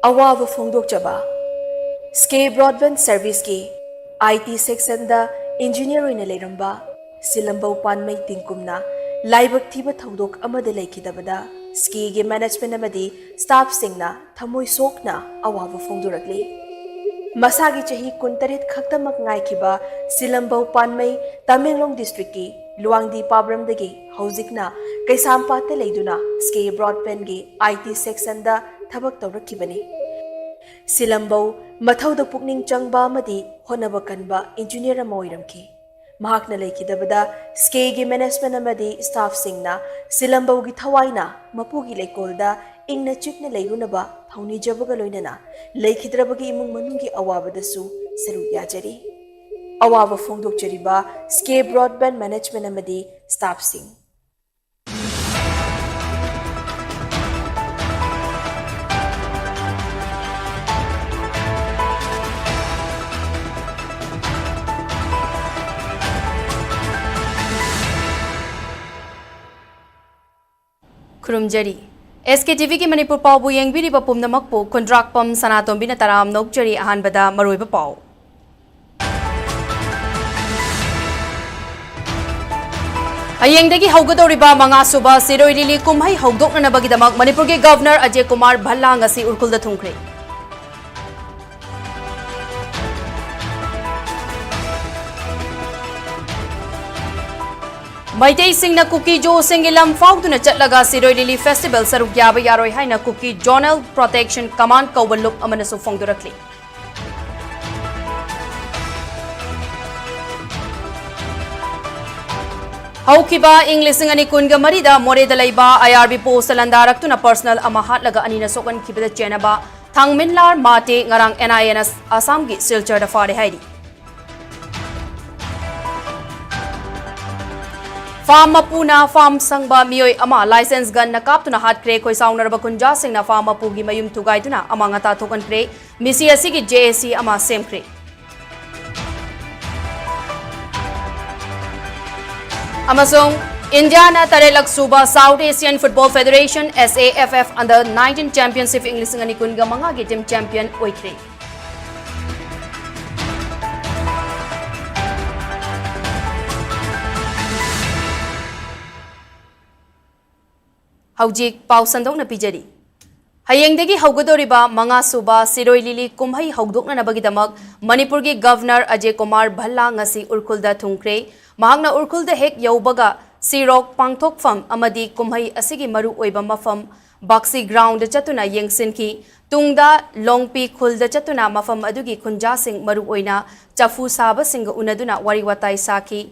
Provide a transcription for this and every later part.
Awawa Fongdokjaba Skate Broadband Service ki IT section da engineer oina leiramba Silambau Panmai Tingkumna Laibak Thiba Thodok amada laikidabada ski ge management amadi staff singna thamoi sokna awawa fongdorakli Masagi chahi kuntarit khaktamak ngaikiba Silambau Panmai Tamenglong district ki Luangdi Pabram dagi haujikna Kaisampate leiduna Skate Broadband gi IT section da thabak tawrakibani Silambau mathauda pukning changba amadi honaba kanba engineer ama oiramki mahakna leikidabada Skate gi management amadi staff singna Silambau gi thawaina mapugi leikolda ingna chikna leirunaba thauni jabaga loinana leikidrabagi imung manungi awabadasu saru yajari awaba fongdokjariba Skate Broadband Management amadi staff sing Kurumjari SKTV ki Manipur pau bu yengbiri ba pumnamak pu kontrak pam SANATOMBI na taram nokjari ahanbada maroiba pau Hayengdagi haugadoriba manga suba siroi lili kumhai haugdokna nabagidamak Manipur ke Governor Ajay Kumar Bhalla ngasi urkulda thungkre Maitei Singna Cookie Jo Singilam Fautuna Chatlaga Siroi Lili Festival Saruk Yaba Yaroi Haina Cookie Journal Protection Command Kawalup Amanasu Fongdurakli. Haukiba English Singani Kunga Marida More de Laiba IRB Post Landarak Tuna Personal Amahat Laga Anina Sokan Kibida Chenaba Thang Minlar Mate Ngarang NINS Asamgi Silchar da Fari Haidi. Farm Mapuna Farm Sangba Mioi Ama license gun na kaptuna hat kre koi saunar ba kunja sing na Farm Mapugi mayum tugai tuna ama ngata thokan kre misi asigi JSC ama sem kre Amasong India na tarelak suba South Asian Football Federation SAFF under 19 championship English ngani kunga mga team champion oikre Haujik pau sandok na pijari. Hayengdagi haugadoriba manga suba siroi lili kumhai haugdokna nabagidamak Manipur gi Governor Ajay Kumar Bhalla ngasi urkulda thungkre mahakna urkulda hek yaubaga sirok pangthokfam amadi kumhai asigi maru oiba mafam Baxi ground chatuna yengsinki tungda longpi khulda chatuna mafam adugi khunja sing maru oina chafu saba singa unaduna wari watai saki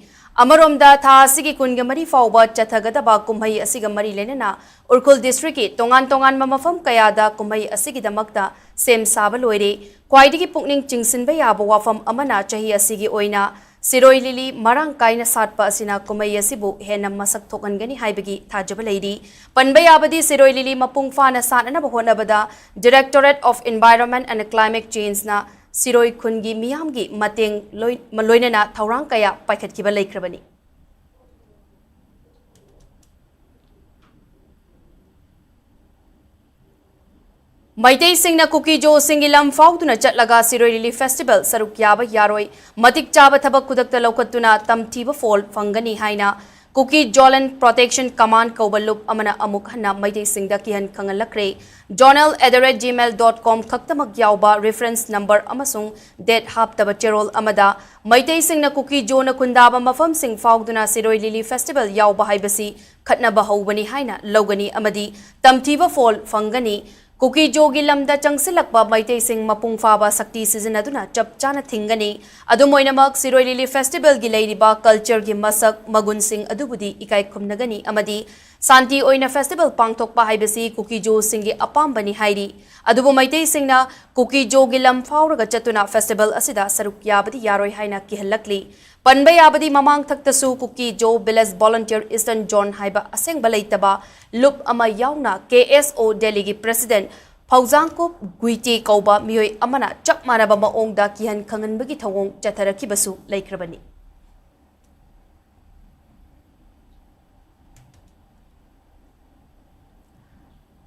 Amaromda tha asigi kunga mari fauba chathagadaba kumhai asiga mari lenana Urkul district ki tongan mamafam kayada kumhai asigi damakta sem saba loire kwaidigi pukning chingsinba yaba wafam amana chahi asigi oina siroi lili marang kaina satpa asina kumhai asibu henam masak thokangani haibagi thajaba leidi panba yabadi siroi lili mapung fana sanana bahonabada Directorate of Environment and Climate Change na Siroi Kungi Miyamgi Mateng Maloinana Taurang Kaya Paikat Kiba Laikrabani. Maitei Singna Cookie Jo Singilam Fautuna Chatlaga Siroi Lili Festival Saruk Yaba Yaroi Matik Chaba Thabak Kudakta Lokatuna Tamtiba Fall Fangani Haina Cookie Jolan Protection Command Kawalup Amana Amukhanna Maitei Singda Kihan Kangalakre journal@gmail.com Kaktamak Yauba reference number Amasung date Haptaba Cherol Amada Maitei Singna Cookie Jona Kundaba Mafam Sing Faugduna Siroi Lili Festival Yauba Haibasi Khatna Bahawani Haina Logani Amadi Tamtiva Fall Fangani Cookie Jogi Lamda Changsilakba Maitei Sing Mapung Faba Sakti Seasonaduna Chapchana Thingani Adumoinamak Siroi Lili Festival Gilairiba Culture Gi Masak Magun Sing Adubudi Ikai Kumnagani Amadi Santi Oina Festival Pangthokpa Haibasi Cookie Jo Singi Apambani Hairi Adubu Maitei Singna Cookie Jogi Lam Fauraga Chatuna Festival Asida Saruk Yabadi Yaroi Haina Kihalakli Panba Yabadi Mamang Thaktasu Cookie Jo Village Volunteer Eastern John Haiba Aseng Balaitaba Lup Ama Yauna KSO Delhi Gi President Pauzangko Guiti Kauba Mioi Amana Chak Manaba Maong Da Kihan Kanganbagi Thawong Chatarakibasu Laikrabani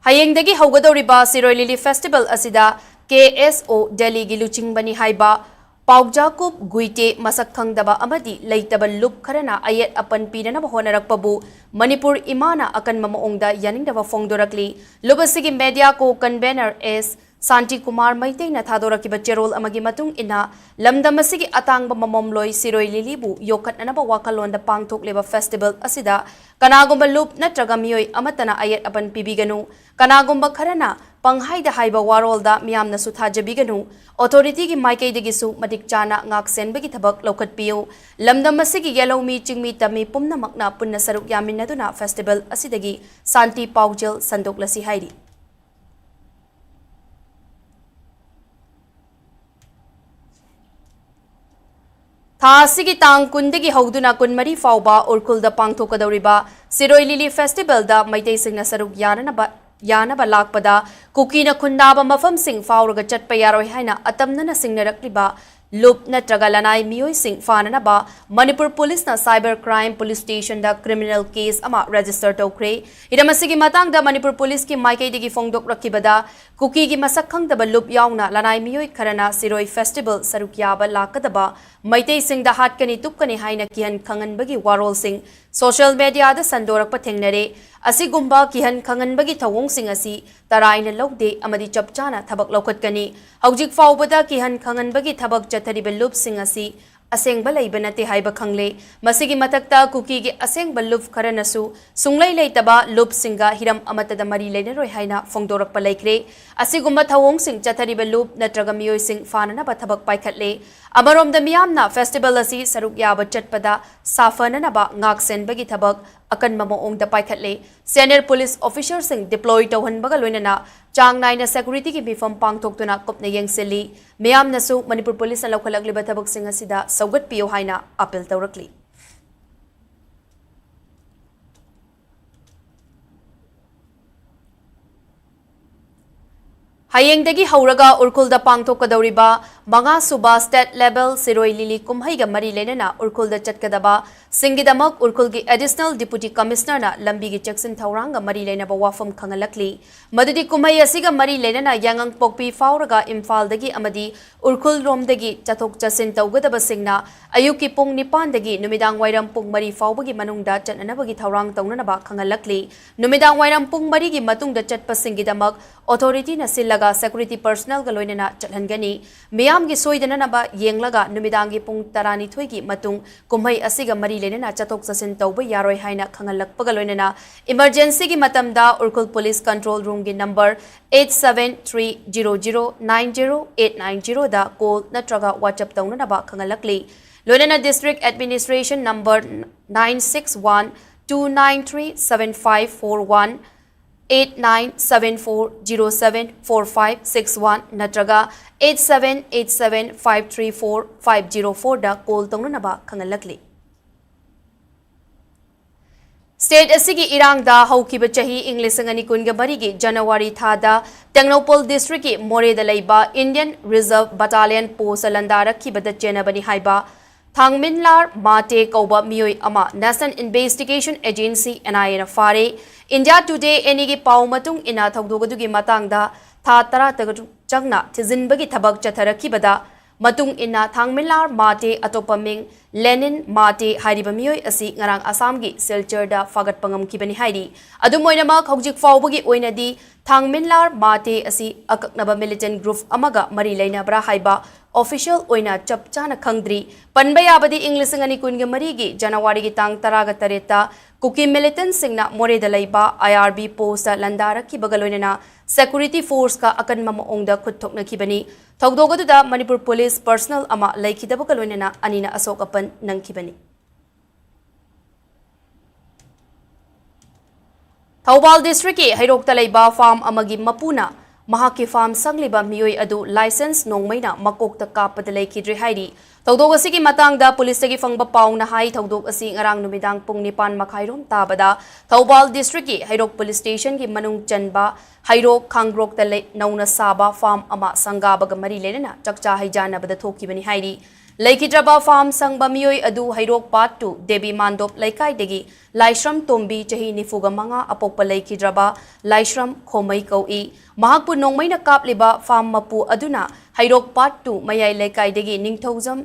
Hayengdagi haugadoriba Siroi Lili Festival asida KSO Delhi gi luchingbani haiba Paugjakub Guite masak khangdaba amadi leitaba lup kharana ayet apan pinanaba honarakpabu Manipur imana akan mamaongda yaningdaba fongdorakli lubasigi media ko convener S Santi Kumar Maitei na thadoraki cherol amagi matung ina lamdamasigi atangba mamomloi Siroi Lilibu yokat nanaba wakalonda pangthok leba festival asida kanagumba lup natraga miyoi amatana ayet apan pibiganu kanagumba kharana panghaida haiba warolda miyamna su thajabiganu authority gi maikedegisu madik chana ngak senbegi thabak lokat piyo lamdamasigi yellow mi chingmi tami pumna makna punna saruk yaminaduna festival asidagi Santi Paujel sandoklasi hairi Thasigi tang kundagi hauduna kunmari fauba urkulda pangthokadoriba Siroi Lili Festival da maitei singna saruk yanaba lakpada kukina khundaba mafam sing fauraga chatpa yaroi haina atamnana singnarakliba Loop natraga lanai miyoi sing fananaba Manipur Police na Cyber Crime Police Station da criminal case ama register tokre idamasigi matang da Manipur Police ki maikei digi fongdok rakibada kuki gi masak khangdaba loop yauna lanai miyoi kharana Siroi Festival sarukyaba lakadaba maitei sing da hatkani tukkani haina kihan khanganbagi warol sing social media da sandorakpa thengnare asigumba kihan khanganbagi thawong sing asi taraina lawde amadi chapchana thabak lokhatkani haujik faubada kihan khanganbagi thabak chathariba loop sing asi asengba leiba nate haiba khangle masigi matakta kuki gi asengba loop kharanasu sunglai leitaba loop singa hiram amatada mari leineroi haina fongdorakpa laikre asigumba thawong sing chathariba loop natraga miyoi sing fanana ba thabak paikhatle amaromda miyamna festival asi saruk yaba chatpada safanana ba ngak senbagi thabak akan mamaongda paikhatle senior police officer sing deploy tawhanbaga loinana chang naina security ki bifam pangthoktuna kopna yengseli miyamnasu Manipur police na lokhalakliba thabak sing asida saugat piyo haina appeal tawrakli Hayengdagi hauraga urkulda pangthokadoriba manga suba state level Siroi Lili kumhaiga mari lenana urkulda chatkadaba singidamak urkulgi additional deputy commissioner na lambigi jackson thauranga mari lenaba wafam khangalakli madudi kumhai asiga mari lenana yangang pokpi fauraga Imphal dagi amadi urkul romdagi chathok chasin tawgadaba singna ayuki pung nipan dagi numidang wairam pung mari faubagi manungda chananabagi thaurang tawnanaba khangalakli numidang wairam pung mari gi matungda chatpa singidamak authority na sillaga security personnel ga loinana chalhangani miyam gi soidananaba yenglaga numidangi pung tarani thoigi matung kumhai asiga mari lenana chathok chasin tawba yaroi haina khangalakpaga loinana emergency gi matamda urkul police control room gi number 8730090890 da call natraga whatsapp tawnanaba khangalakli loinana district administration number 9612937541 8974074561 natraga 8787534504 da call tawnanaba khangalakli State asigi irangda haukiba chahi English ngani kunga barigi January thada Tengnopol district ki More da leiba Indian Reserve Battalion post landara kibada chenabani haiba Thangminlar Mate Kauba Miyoi Ama National Investigation Agency NIA na fare India Today enigi pau matung ina thogdogadugi matangda tha tara changna thizinbagi thabak chatharakibada matung ina Thangminlar Mate atopaming Lenin Mate hairiba miyoi asi ngarang Assam gi Silchar da fagat pangam kibani hairi adumoinama khawjik faubagi oinadi Thangminlar Mate asi akaknaba militant group amaga mari leinabra haiba official oina chapchana khangdri panbayabadi English ngani kunga marigi January gi tang taraga tareta kuki militant singna More da leiba IRB post landara ki bagaloinana security force ka akan mamaongda khuthokna kibani thogdogaduda Manipur police personnel ama laikhidaba kaloinana anina asokapan nangkibani Thawbal district ki hairokta leiba farm amagi mapuna Mahaki farm sangliba miyoi adu license nongmaina makokta kapada laikhidri hairi thogdog asigi matangda police gi fangba pauna hai thogdog asi ngarang numidang pung nipan makhairom tabada Thawbal district ki hairok police station ki manung chanba hairok khangrok ta nauna saba farm ama sangabaga mari lenana chakcha haijana bada thokibani hairi Laikidraba farm sangba miyoi adu hairok part 2 Debi Mandop Laikai degi Laishram Tombi chahi nifuga manga apokpa Laikidraba Laishram Khomai Koi Mahakpu nongmaina kapliba farm mapu aduna hairok part 2 Mayai Laikai degi Ningthozam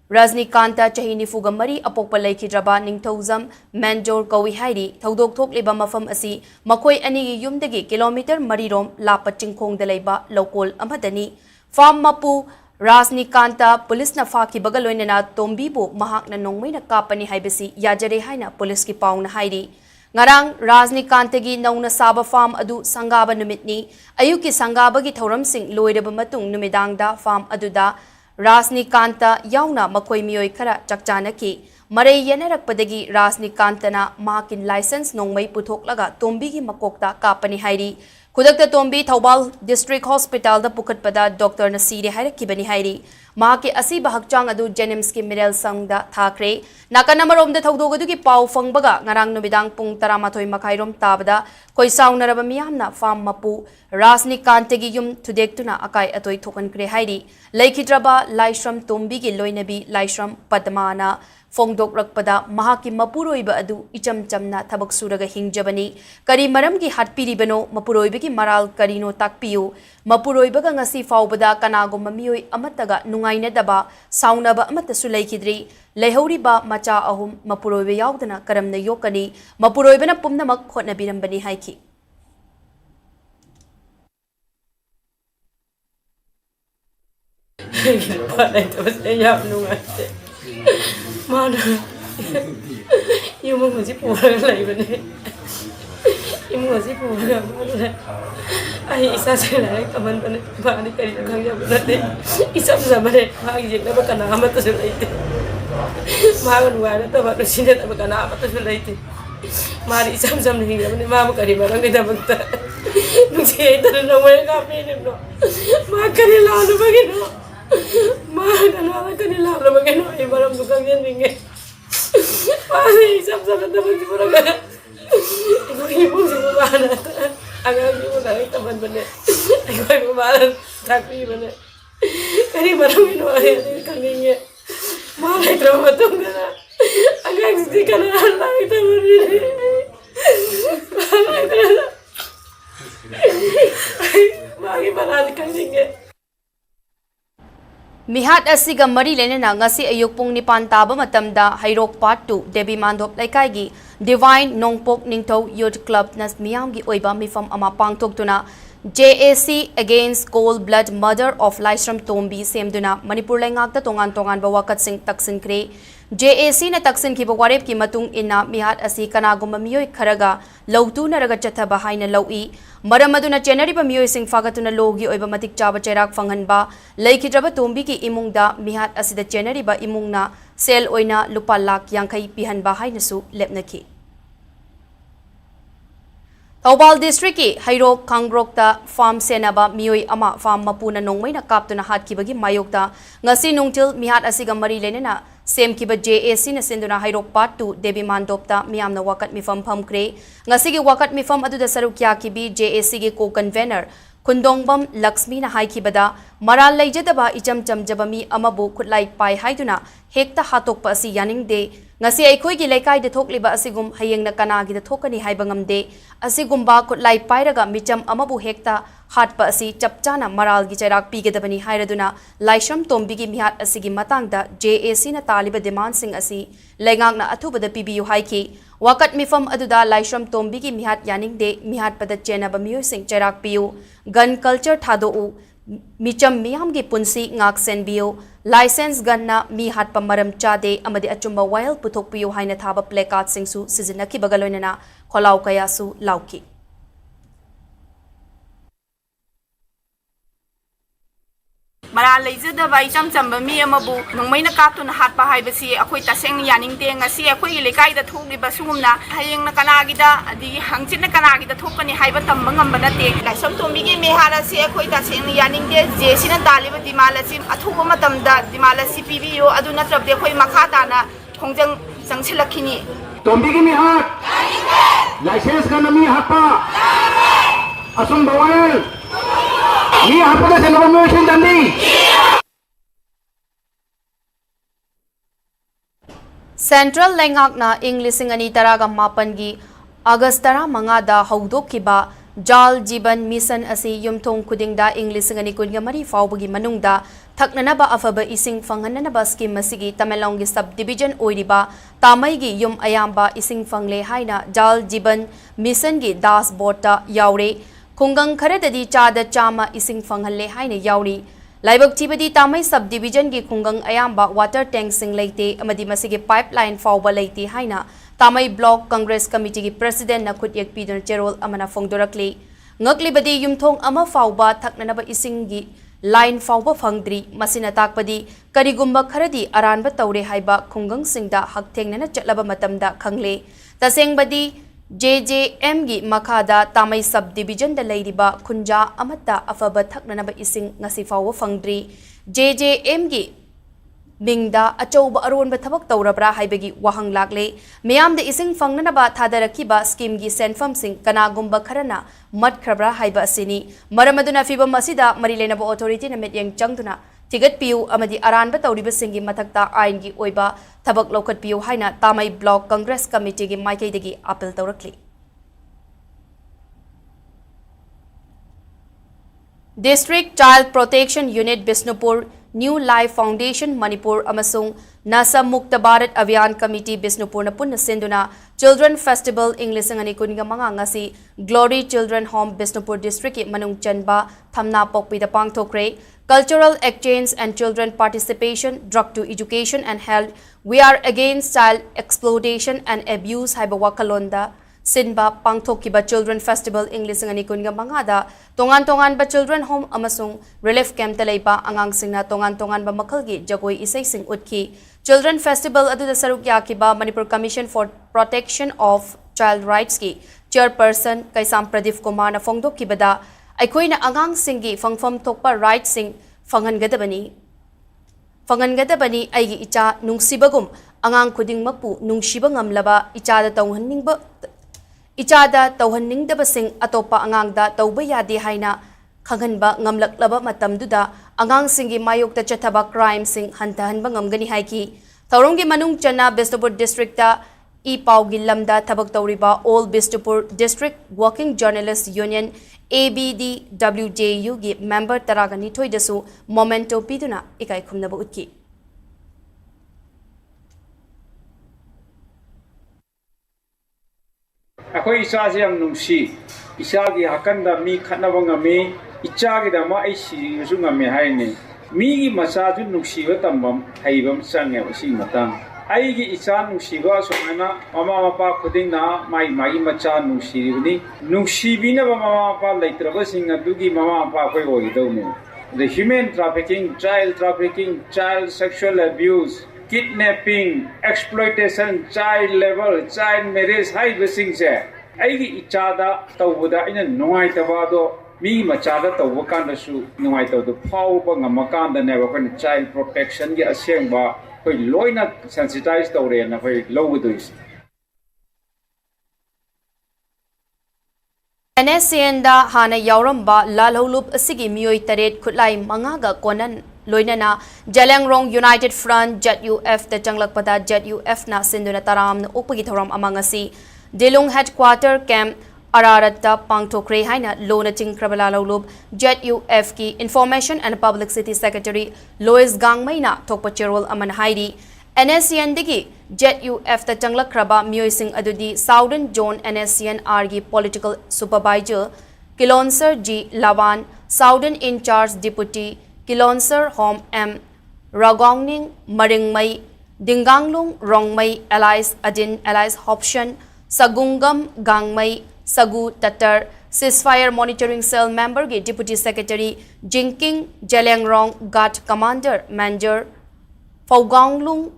Rajnikanta chahi nifuga mari apokpa Laikidraba Ningthozam Manjor Koi hairi thaudok thokliba mafam asi makoi anigi yumdagi kilometer marirom lapa chingkhong dalaiba lokol amadani farm mapu Rajnikanta police na faki bagaloina na Tombibu mahak na nongmay na kapani haibasi yajare haina police ki paung na hairi. Ngarang Rajnikanta gi nauna saba farm adu sangaba numitni ayuki sangaba gi thoram sing loiraba matung numidangda farm adu da Rajnikanta yauna makoi miyoi khara chakchana ki maray yanarakpadagi Rajnikanta na mahakin license nongmay putoklaga Tombi gi makokta kapani hairi. Kudakta Tombi Thobal District Hospital da pukatpada Dr. Nasiri hairakibani hairi mahaki asiba hakchang adu Jenims ki Mirel Sangda thakre nakanamarom da thaudog adu ki pau fangbaga ngarang numidang pung 12 makhairom tabada koisaunaraba miyamna farm mapu Rajnikanta gi yum tudektuna akai atoi thokan kre hairi Laikidraba Laishram Tombi gi loinabi Laishram Padmana Fongdok rakpada mahaki mapuroiba adu icham chamna thabak suraga hingjabani kari maramgi hatpiribano mapuroibagi maral karino takpiyu mapuroibaga ngasi faubada kanago mamioi amataga nungaina daba saunaba amata sulaikidri leihoriba macha ahum mapuroiba yaudana karamna yokani mapuroibana pumnamak khotnabirambani haiki Mana yung mga sipura lang iba na yung mga sipura mana ay isa sila ay kaman pa na balik ka rin ang yaman natin isa sa mali makikip na magkanamat na sila ito mga nuwa na taba na sila na magkanamat na sila ito mali isam-sam na hinga ni mama ka rin marang kita magta nung siya ito na naman kapinin no mga kanila ano ba gino Mahal kanila na magano ay maram dukang yan ninge. Pasi isap-sap na magsimura ka. Ikaw ibong simula na. Ang agay mo na itaban ba na. Ikaw ay mamalang takpi ba na. Kani maram ino ay kang ninge. Mahal ay traumatong na na. Ang agay ka na lang itaban rin. Mahal ay traumatong. Ay, magi marali kang ninge. Mihat asiga mari lenena ngasi ayuk pung nipan taba matamda hairok part 2 Debi Mandop Laikai gi Divine Nongpok Ningtho Youth Club nas miyam gi oiba mifam ama pangtok tuna JAC Against Cold Blood Murder of Laishram Tombi semduna Manipur lengakta tongan bawakat sing taksin kre JAC na taksin ki bawarep ki matung ina mihat asi kanagum mamiyoy kharaga lautu na raga chatha bahay na lawi Maramaduna January pa miyoy sing fagatuna logi oiba matik chaba cherak fanghanba Laikidraba Tombi ki imungda mihat asida January ba imungna sel oina lupa lak yangkai pihan bahay nasu lepnaki Thobal District ki Hairok Kangrokta Farm Senaba miyoy ama farm mapuna nongmay na kaptuna hatkibagi mayokta ngasi nungtil mihat asiga mari lenena Sem kiba JAC na sinduna Hairok part 2 Debi Mandopta miyam na wakat mifam pamkre ngasi gi wakat mifam adu da sarukya kibi JAC gi co-convener Kundongbam Lakshmi na haikibada maral laijadaba icham chamjabami amabu khutlai pai haiduna hekta hatokpa asi yaningde ngasi aikoi gi laikai de thokliba asigum hayeng na kanagi da thokani haibangamde asigumba khutlai pairaga micham amabu hekta hatpa asi chapchana maral gi chairak pigedabani hairaduna Laishram Tombi gi mihat asigi matangda JAC na taliba demand sing asi lengak na athubada pibiyu haiki wakat mifam aduda Laishram Tombi gi mihat yaningde mihat pada chena ba miyo sing chairak piyu gun culture thado u micham miyam gi punsi ngak sen biyo license gun na mi hat pa maram chade amadi achumba wild puthok piyu haina thaba placard sing su sizina ki bagaloina na kholau kaya su lauki Maral leijadaba icham chamba mi amabu nongmaina kaptuna hatpa haibasi akhoi taseng yaningte ngasi akhoi lekai da thokliba sumna hayeng na kanagida adi hangchin na kanagida thokani haiba tamba ngamba nate Laishram Tombi gi mehara se akhoi taseng yaningte JAC na taliba dimalasi athuba matamda dimalasi pibiyo adu natrabde akhoi makha dana khongjang jangsilakini Tombi gi mehat license ka nami hatpa asum bawal ni hatpa da senaba mission dandi Central Lengakna ing lising ani taraga mapangi August 15 haudokiba Jal Jeevan Mission asi yumthong kudingda ing lising ani kunga mari fawbagi manungda thaknanaba afaba ising fanghananaba scheme asigi Tamelong gi subdivision oiriba tamai gi yum ayamba ising fangle haina Jal Jeevan Mission gi dashboard ta yaure khungang kharedadi chada chama ising fanghalle haina yauri Laibak Tibadi Tamai subdivision gi khungang ayamba water tank sing leite amadi masigi pipeline fawba leite haina Tamai block Congress committee gi president na khutyak pidon cherol amana fongdorakli ngakli badi yumthong ama fawba thaknanaba ising gi line fawba fangdri masina takpadi karigumba kharadi aranba tawre haiba khungang singda haktengnana chatlaba matamda khangle tasengbadi JJM gi makada Tamai subdivision da leiriba khunja amata afaba thaknanaba ising ngasi fawwa fangdri JJM gi mingda achouba aronba thabak tawrabra haibagi wahang lagle miyam da ising fangnanaba thadarakiba scheme gi senfam sing kanagumba kharana mat khrabra haiba asini maramaduna fibam asida marilenaba authority na medyang changduna Tigat piu amadi aranba tawriba singi mathakta ain gi oiba thabak lokhat piu haina Tamai block Congress committee gi maikei degi appeal tawrakli District Child Protection Unit Bisnupur New Life Foundation Manipur amasung Nasa Mukta Bharat Abhiyan Committee Bisnupur na punna sinduna Children Festival English ngani kunga mga ngasi Glory Children Home Bisnupur District manung chanba thamna pokpi da pangthokre Cultural exchange and children participation, drug to education and health. We are against child exploitation and abuse. Haiba wakalonda sinba pangthokiba children festival English ngani kunga mangada tongan ba children home amasung relief camp talaiba angang singna tongan ba makalgi jagoi isai sing utki children festival adu saruk yakiba Manipur Commission for Protection of Child Rights ki chairperson Kaisam Pradeep Kumar na fongdokibada Aikoina angang singi fangfam tokpa right sing fangangadabani aigi icha nungsibagum angang kuding mapu nungsiba ngamlaba ichada tauhanningdaba sing atopa angangda tauba yade haina khanghanba ngamlaklaba matamduda angang singi mayokta chathaba crime sing hantahanba ngamgani haiki Thauronggi manung chana Bisnupur district ta Paugi lamda thabak tawriba All Bisnupur District Working Journalists Union ABDWJU gi member taragani thoidasu momento piduna ikai khumnaba utki Akoi isaji ang nungsi isagi hakanda mi khatnaba ngami ichagi da ma ai si su ngami haini mi gi masaju nungsi wa tambam haibam sange usi matang Aigi icha nungsiba somana mama mapa khuding na mai macha nungsiribni nungsibina mama mapa leitraba sing adugi mama mapa koi oidawne the human trafficking child sexual abuse kidnapping exploitation child labor child marriage hai basing se aigi icha da tawbuda ina nungai tabado mi machada tawba kan su nungai tawdu phau ba ngamakan da ne ba child protection gi asengba loina sensitized tawre na phai lowduis NSCN da hana yauramba lalholup asigi mioi taret khutlai mangaga konan loinana Jalangrong United Front JUF da changlakpada JUF na sinduna taram na upagi thoram amangasi Delung headquarter camp Araratta Pangthokre haina lona chingkrabala lolub JUF ki Information and Publicity Secretary Lois Gangmaina thokpa cherol aman hairi NSCN digi JUF ta changlakraba mioising adudi Southern Zone NSCN R gi Political Supervisor Kilonsar G Lawan Southern In Charge Deputy Kilonsar Home M Ragongning Maringmai Dinganglung Rongmai Allies Adin Allies Option Sagungam Gangmai Sagu Tatar Ceasefire Monitoring Cell Member ge Deputy Secretary Jinking Jalangrong Guard Commander Major Fauganglung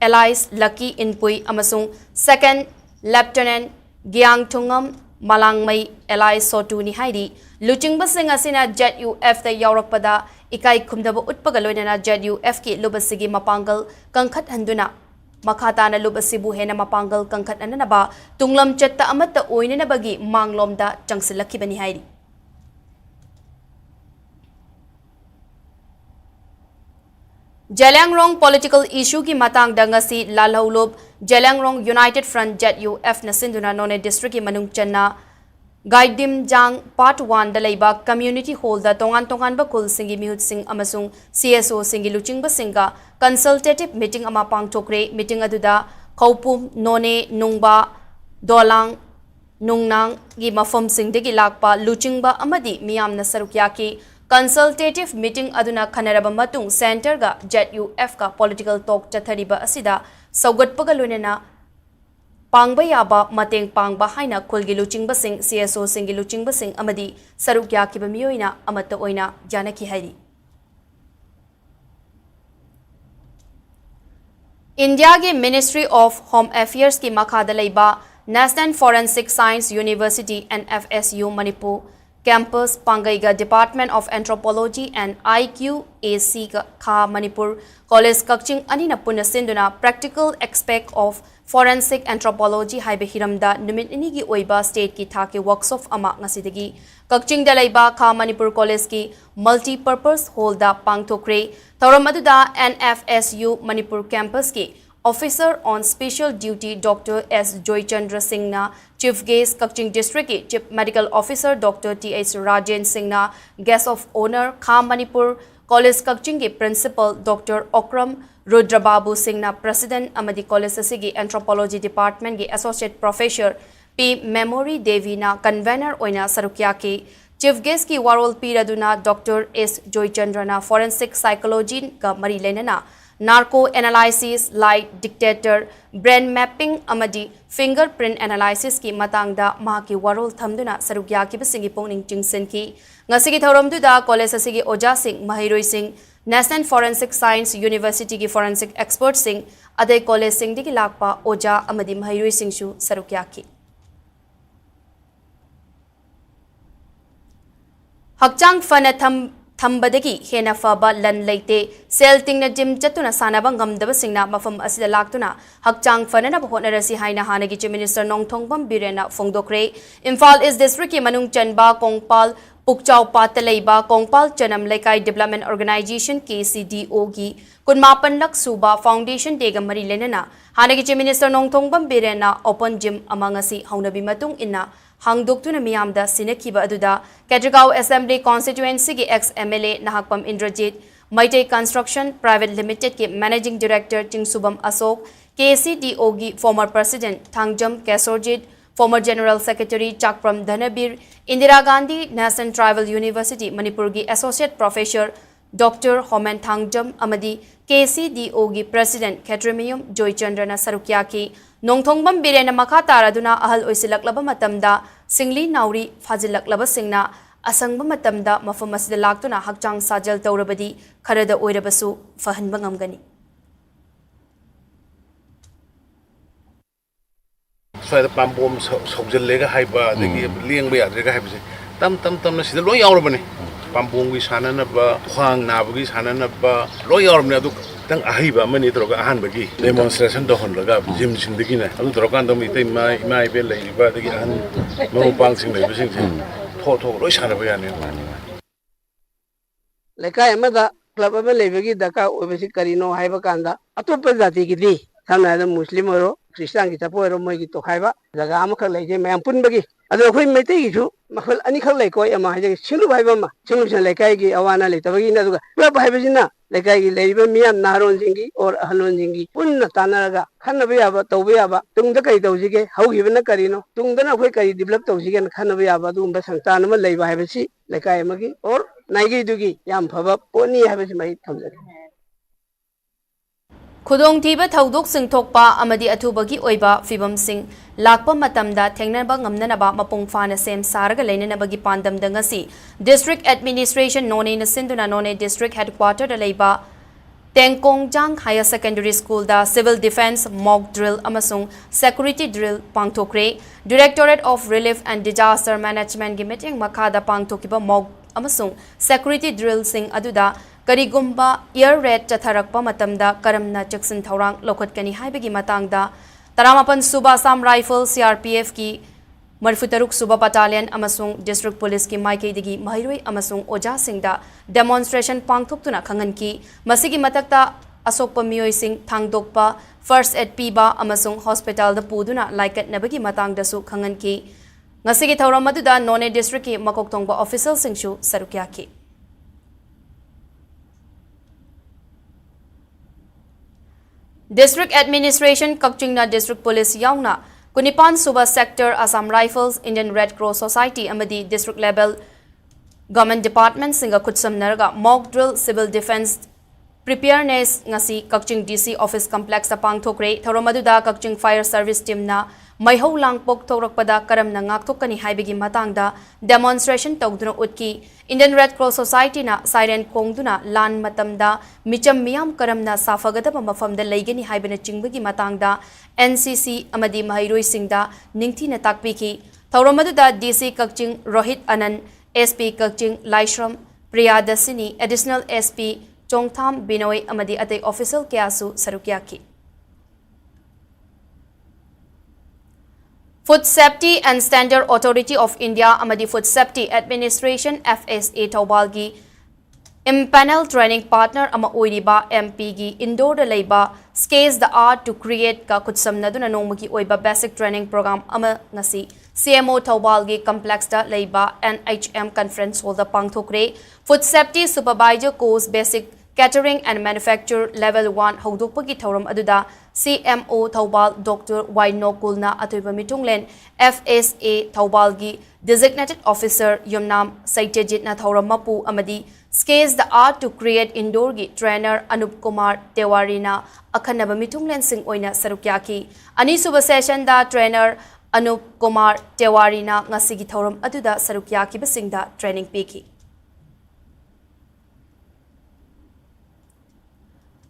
Allies Lucky Inpui amasung Second Lieutenant Gyangtungam Malangmai Allies Sotuni Haidi Luching basing asina JUF ta yaurakpada ikai khumdaba utpagaloina JUF ki lubasigi mapangal kangkhat handuna Makata na lubasibu hena mapangal kangkhat ananaba tunglam chatta amata oina na bagi manglomda changsilakibani hairi Jalangrong political issue ki matang dangasi lalhaulub Jalangrong United Front JUF na sinduna none district ki manung channa Gaidim Jang Part 1 da leiba Community Hall da tongan ba kul singi mihut sing amasung CSO singi luching ba singa consultative meeting ama pangthokre meeting aduda Kaupum None Nungba Dolang Nungnang gi mafam sing degi lakpa luching ba amadi miyam na sarukya ki consultative meeting aduna khanaraba matung center ga JUF ka political talk chathariba asida saugatpaga lunena pangba yaba mateng pangba haina khulgi luchingba sing CSO singi luchingba sing amadi sarukya kiba miyoina amata oina janaki hairi India ge Ministry of Home Affairs ki makhada leiba National Forensic Science University NFSU Manipur Campus Pangaiga Department of Anthropology and IQAC Kha Manipur College Kakching Anina Puna Sinduna Practical Aspect of Forensic Anthropology Haibe Hiramda Numit Inigi Oiba State ki Thake Workshop Ama Ngasidagi Kakching Dalaiba Kha Manipur College ki Multi-Purpose Hall da Pangthokre Tauramadu NFSU Manipur Campus ki Officer on Special Duty Dr. S. Joychandra Singh na Chief Guest Kakching District ki Chief Medical Officer Dr. T.H. Rajen Singh na Guest of Honor Kha Manipur College Kakching ki Principal Dr. Okram Rudrababu Singh na President Amadi College asigi Anthropology Department ki Associate Professor P. Memory Devi na Convener oina sarukya ki Chief Guest ki warol piraduna Dr. S. Joychandra na Forensic Psychology ka mari lenana Narco analysis, light dictator, brain mapping, amadi fingerprint analysis ki matangda mahaki warol thamduna sarugya ki basingi pongning chingsen ki ngasigi thoramduda college asigi oja sing mahiroi sing National Forensic Science University ki forensic expert sing adai college sing digi lakpa oja amadi mahiroi sing shu sarugya ki hakchang fana Thambadagi hena faba lan leite sel tingna gym chatuna sanaba ngamdaba singna mafam asida laktuna hakchang fanana bahonarasi haina hanagi chief minister Nongthongbam Birena Phongdokre Imphal is district ki manung chanba Kongpal Pukchau Patalaiba Kongpal Chanam Lekai Development Organization KCDO gi kunmapan lak suba foundation dega mari lenana hanagi chief minister Nongthongbam Birena open gym amangasi haunabi matung inna Hangdoktuna miyamda sinakiba aduda Katragaw Assembly Constituency ki ex-MLA Nahakpam Indrajit, Maitei Construction Private Limited ki Managing Director Chingsubam Asok, KCDO ki former President Thangjam Kesorjit, former General Secretary Chakpram Dhanabir, Indira Gandhi National Tribal University Manipur ki Associate Professor Dr. Homan Thangjam Amadi, KCDO ki President Khetrimium Joychandra na sarukya ki Nongthongbam Birena makha taraduna ahal oisilaklaba matamda singli nauri fajilaklaba singna asangba matamda mafam asida laktuna hakchang sajal tawrabadi kharada oirabasu fahanba ngamgani Swai pampom sokjallega haiba degi liengba yadrega haibse tam na sida loi yaurabane pampom gi sanana ba khwang nabagi sanana ba loi yaurabane adu tang ahiba mani troga ahan bagi demonstration do hon laga gym sindagi na adu troga ando mi te mai be lai ba dagi ahan mo pang sing lai bising tho loi sana ba yani lekai amada club aba lebagi daka obesi karino haiba kanda atopa jati gi di samna da muslim oro christian gi tapo oro moi gi to haiba jaga am khak lai je mayam pun bagi ado khoi mete gi chu makhal ani khak lai ko ama haje sinu haiba ma sinu san lekai gi awana le tabagi na duga club haiba jina lekai gi leiba miyam naron jingi or ahlon jingi punna tanaraga khanaba yaba tawba yaba tungda kai tawjige haugiba karino tungda na khoi kai develop tawjige khanaba yaba dumba sangtan ma leiba haiba si lekai amagi or naigi dugi yam phaba poni haiba si mai thamjage Khudong thiba thaudok sing thokpa amadi athubagi oiba fibam sing lakpa matamda thengnaba ngamnanaba mapung fana sem saraga leinanabagi pandam dangasi district administration none na sinduna none district headquarter da leiba Tengkongjang Higher Secondary School da civil defense mock drill amasung security drill pangthokre Directorate of Relief and Disaster Management gi meeting makada pangthokiba mock amasung security drill sing aduda Karigumba ear raid chatharakpa matamda karamna chaksin thaurang lokhatkani haibagi matangda Taramapan Suba Sam Rifle CRPF ki Marfutaruk Suba Battalion amasung District Police ki Maikaidagi Mahiroi amasung Oja Singda demonstration pangthuktuna khanganki masigi matakta asokpa miyoi sing thangdokpa first aid piba amasung hospital da puduna laikat nabagi matangdasu khanganki ngasigi thauram aduda None District ki makoktongba official singshu sarukyaki District Administration Kakchingna District Police yauna Kunipan Suba Sector Assam Rifles Indian Red Cross Society amadi district level government department singa kutsam narga mock drill civil defense Preparedness ngasi Kakching DC office complex ta pangthokre thoromaduda Kakching fire service team na maihau langpok thorakpada karam na ngakthokani haibigi matangda demonstration tawduna utki Indian Red Cross Society na siren kongduna lan matamda micham miyam karam na safagadaba mafamda leigani haibina chingbagi matangda NCC amadi mahairoi singda ningthi na takpiki thoromaduda DC Kakching Rohit Anand SP Kakching Laishram Priyadasini additional SP Chongtham Binoy amadi atay official kyasu sarukyaki. Food Safety and Standard Authority of India amadi Food Safety Administration FSA Taubalgi Impanel Training Partner ama oiriba MP gi indoor da leiba Sktv'S the Art to Create ka kutsam naduna nongmagi oiba basic training program ama ngasi CMO Taubalgi complex da leiba NHM conference hall da pangthokre Food Safety Supervisor course basic Catering and Manufacture Level 1 Hogdokpagi Thauram Aduda CMO Taubal Dr. Waino Kulna Atuiba Mitunglen FSA Taubalgi Designated Officer Yumnam Saitejit na Thauram Mapu Amadi Sktv'S the Art to Create Indoor gi Trainer Anup Kumar Tewari na Akhanaba Mitunglen Sing Oina Sarukyaki Ani suba session da Trainer Anup Kumar Tewari na ngasigi Thauram Aduda Sarukyaki basingda training piki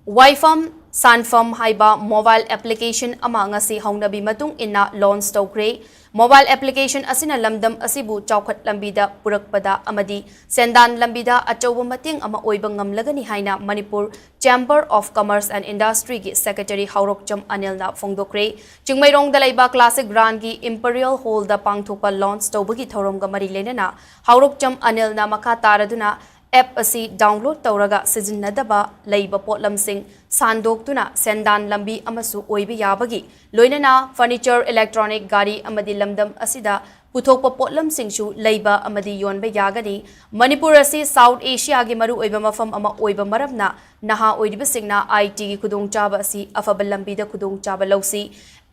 Wi-Fi Sanfam haiba mobile application ama ngasi hongnabi matung inna launch tawkre mobile application asina lamdam asibu chawkhat lambida purakpada amadi sendan lambida achawba mating ama oiba ngamlagani haina Manipur Chamber of Commerce and Industry gi Secretary Haurokcham Anil na phongdokre chingmairong dalaiba classic brand gi Imperial Hall da pangthopa launch tawbagi thorom ga mari lenana Haurokcham Anil na makha taraduna app asi download tawraga sijinnadaba leiba potlamsing sandoktuna sendan lambi amasu oibe yabagi loinana furniture electronic gari amadi lamdam asida puthokpa potlamsingshu leiba amadi yonba yagani Manipur asi South Asia gi maru oiba mafam ama oiba maramna naha oidibasingna IT gi khudongchaba asi afaba lambi da khudongchaba lausi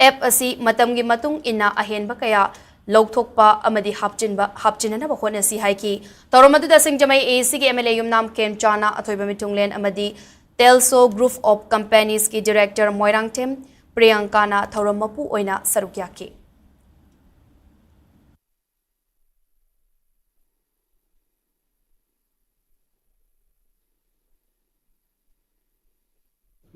app asi matamgi matung inna ahenba kaya Lokthokpa amadi hapchinana bahona si haiki Toromadu da singjamai AC ki MLA yumnam Kem Chana athoiba mitunglen amadi Telso Group of Companies ki Director Moirang Tem Priyanka na Thoromapu oina sarukyaki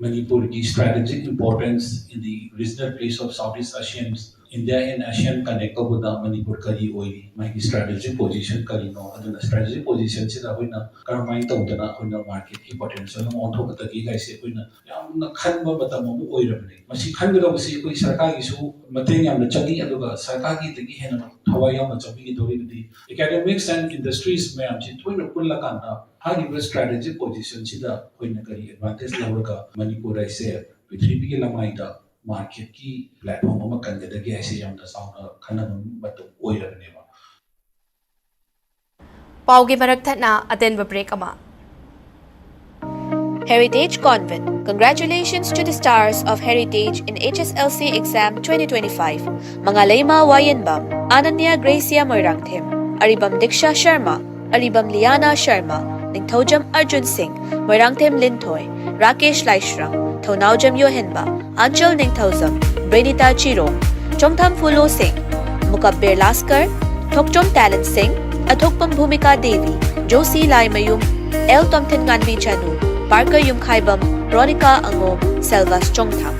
Manipur की strategic importance in the regional place of Southeast Asian India and ASEAN connect को बुदा Manipur करी ओई माई strategic position करी no अदुना strategic position से ना होइना करमाइन तो उतना होइना market की potential हम ऑन्थो कता की कैसे होइना याम ना खन ब बता मो ओई रबने मसी खन गलो से कोई सरकार की सु मते याम ना चगी अदुगा सरकार की तगी है ना हवाई याम ना चगी की दोरी दी academics and industries में हम ची थोइना पुल्ला कांदा हागी strategic position सिदा होइना करी advantage लवरका Manipur ऐसे पृथ्वी की लंबाई दा market की platform अमा कंगदगी ऐसे याम दा साउना खना बतो ओई रबने वा Paugi Marakthana Atenba break ama Heritage Convent. Congratulations to the stars of Heritage in HSLC exam 2025. Mangalayma Wayanbam, Ananya Gracia Moirangthim, Aribam Diksha Sharma, Aribam Liana Sharma, Ningthojam Arjun Singh, Moirangthim Lintoy, Rakesh Laishram, Thonaujam Yohenba, Anchal Ningthozam, Brenita Chirong, Chongtham Fulo Singh, Mukabbir Laskar, Thokchom Talent Singh, Athokpam Bhumika Devi, Josie Laimayum, El Tomten Ganvi Chanu, Parker Yum Khaibam, Ronica Angom, Selvas Chongtham.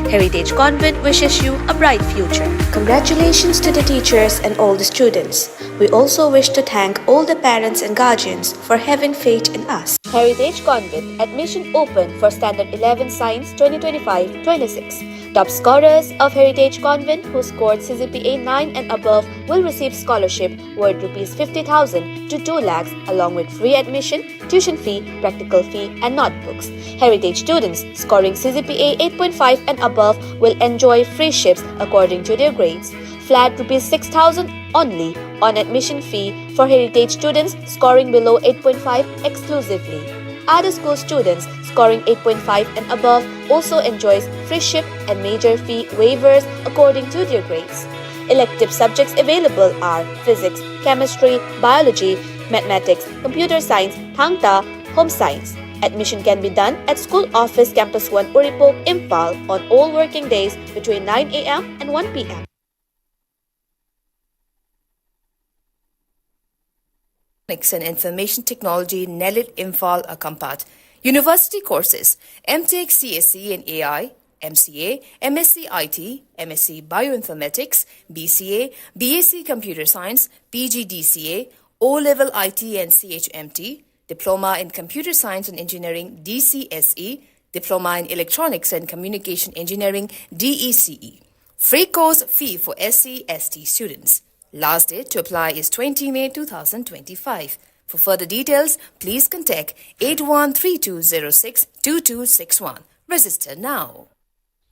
Heritage Convent wishes you a bright future. Congratulations to the teachers and all the students. We also wish to thank all the parents and guardians for having faith in us. Heritage Convent admission open for Standard 11 Science 2025-26. Top scorers of Heritage Convent who scored CGPA 9 and above will receive scholarship worth Rs 50,000 to 2 lakhs along with free admission, tuition fee, practical fee and notebooks. Heritage students scoring CGPA 8.5 and above will enjoy free ships according to their grades. Flat Rs 6,000 only on admission fee for Heritage students scoring below 8.5 exclusively. Other school students scoring 8.5 and above also enjoys free ship and major fee waivers according to their grades. Elective subjects available are physics, chemistry, biology, mathematics, computer science, Thangta, home science. Admission can be done at School Office Campus 1 Uripok, Imphal on all working days between 9 a.m. and 1 p.m. And Information Technology, NELIT, Imphal, Akampat. University courses, MTech CSE in AI, MCA, MSc IT, MSc Bioinformatics, BCA, BSc Computer Science, PGDCA, O-Level IT and CHMT, Diploma in Computer Science and Engineering, DCSE, Diploma in Electronics and Communication Engineering, DECE. Free course fee for SC/ST students. Last date to apply is 20 May 2025. For further details, please contact 8132062261. Register now.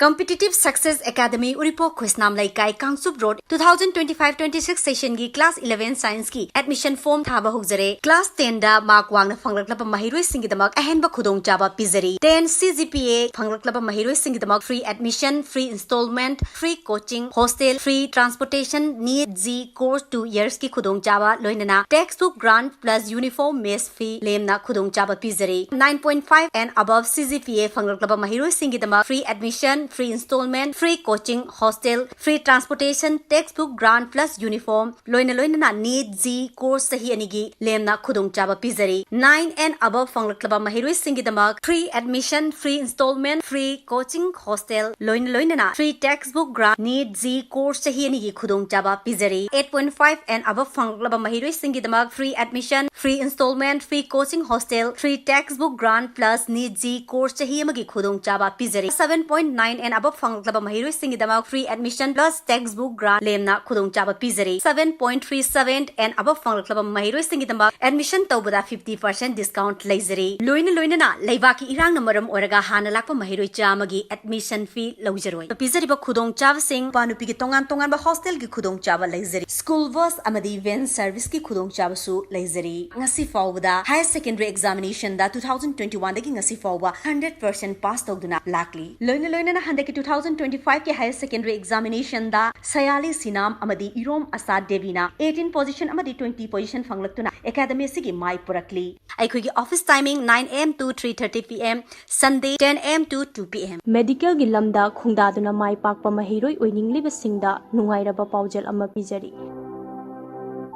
Competitive Success Academy Uripok Khusnam Laikai Kangsup Road 2025-26 session gi class 11 science ki admission form thaba hukjare class 10 da mark wangna phanglakla mahiroi singi damak ahenba khudong chaba pizari 10 CGPA phanglakla mahiroi singi damak free admission, free installment, free coaching, hostel, free transportation, NEET G course 2 years ki khudong chaba loinana textbook grant plus uniform mess fee lemna khudong chaba pizari 9.5 and above CGPA phanglakla mahiroi singi damak free admission, free installment, free coaching, hostel, free transportation, textbook grant plus uniform, loina NEET G course sahi anigi lemna khudong chaba pizari 9 and above phanglakla mahiroi singi damak free admission, free installment, free coaching, hostel, loina free textbook grant NEET G course sahi anigi khudong chaba pizari 8.5 and above phanglakla mahiroi singi damak free admission, free installment, free coaching, hostel, free textbook grant plus NEET G course sahi amagi khudong chaba pizari 7.9 and above phanglakla mahiroi singi damak free admission plus textbook grant lemna khudong chaba pizari 7.37 and above phanglakla mahiroi singi damak admission tawbada 50% discount leizari loina na leibaki irang na maram oraga hana lakpa mahiroi chamagi admission fee lawjaroi pizari ba khudong chaba sing panupi gi tongan ba hostel gi khudong chaba leizari school bus amadi van service ki khudong chaba su leizari ngasi fawda higher secondary examination da 2021 dagi ngasi fawba 100% pass tawduna lakli loina na handaki 2025 ke higher secondary examination da sayali sinam amadi irom asad devina 18 position amadi 20 position phanglaktuna academy sigi mai purakli aikhogi office timing 9 am to 3:30 pm Sunday 10 am to 2 pm medical gi lamda khungdaduna mai pakpa mahiroi oiningliba singda nungairaba paujal ama pijari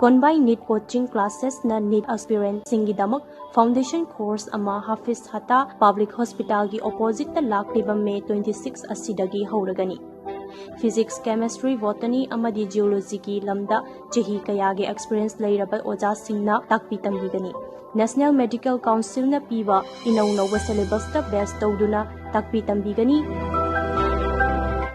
Konbai NEET coaching classes na NEET aspirant singi damak foundation course ama Hafiz Hata Public Hospital gi opposite ta lakliba May 26 asidagi hauragani Physics, Chemistry, Botany amadi Geology ki lamda chahi kayage experience leiraba oja singna takpi tambigani National Medical Council na piba inaunawa syllabus ta best tawduna takpi tambigani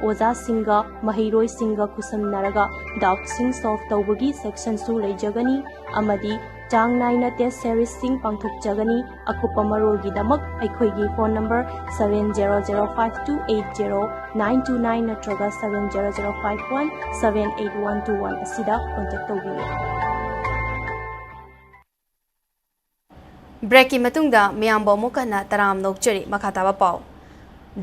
Oza Singa, Mahiroi Singa Kusamnaraga, doubt sing solve tawbagi section su leijagani, amadi Chang Naina test series sing pangthok jagani, akupa marogi damak, aikhoigi phone number 7005280929 natraga 700517821 asida contact tawbiyo. Break ki matungda miyambo mukana taram nokchari makhataba pau.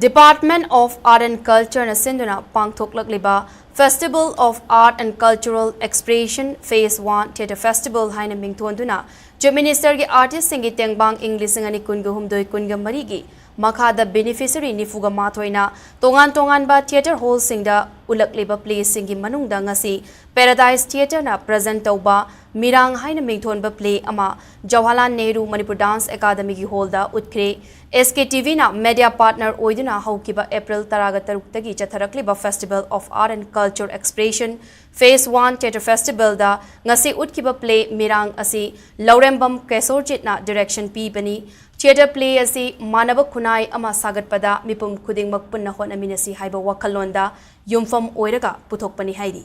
Department of Art and Culture na sinduna pangthoklakliba Festival of Art and Cultural Expression Phase 1 Theatre Festival haina mingthonduna Chief Minister gi artist singi tengbang English ngani kunga humdoi kunga marigi makhada beneficiary nifuga mathoina tongan ba theatre hall singda ulakliba place singi manungda ngasi Paradise Theatre na present tawba Mirang haina mingthonba play ama Jawaharlal Nehru Manipur Dance Academy gi hall da utkre SKTV na media partner oiduna haukiba April 13 tagi chatharakliba Festival of Art and Culture Expression Phase 1 Theatre Festival da ngasi utkiba play mirang asi Laurembam Kesorjitna direction pibani theatre play asi manaba khunai ama sagatpada mipum khudingmak punna honaminasi haiba wakhalonda yumfam oiraga puthokpani haidi